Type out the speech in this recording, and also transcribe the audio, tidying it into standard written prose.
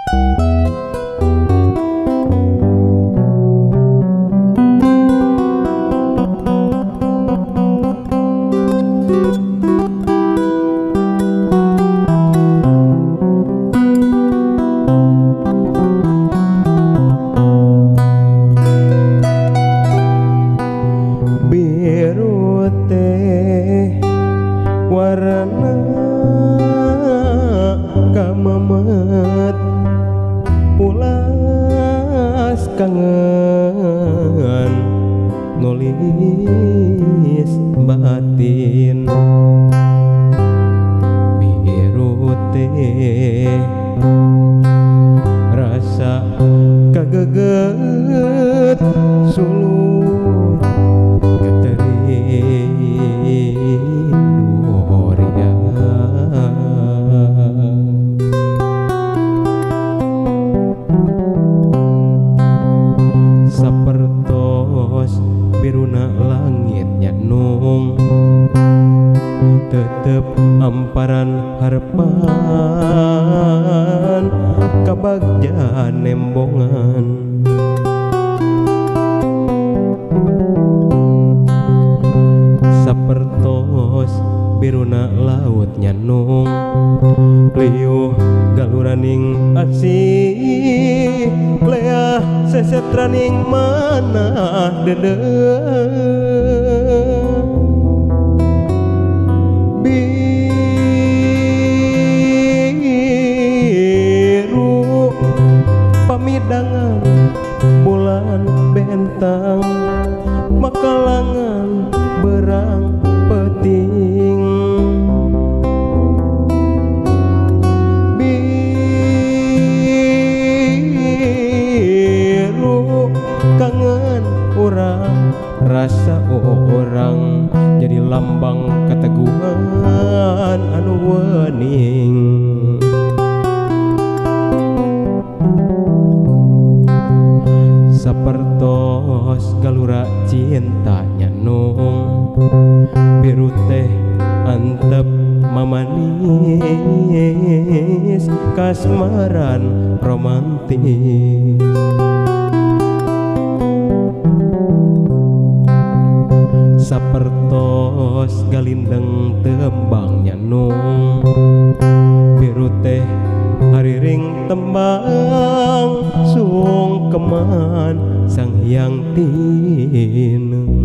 Biru teh warna kamamet pulas kangen nulis batin. Biru teh rasa kageget suluh sapertos biruna langitnya nung tetep amparan harapan kabagja nembongan. Sapertos biruna laut nyanung liuh galuraning asih leah sesetraning manah dedeuh. Biru pamidangan bulan bentang makalangan berang peting. Biru kangen orang rasa orang jadi lambang keteguhan anu wening. Sapertos galura cinta nyanung biru teh antep mamanis kasmaran romantis. Sapertos galindeng tembang nyanung biru teh hariring tembang sungkeman sang hyang tinu.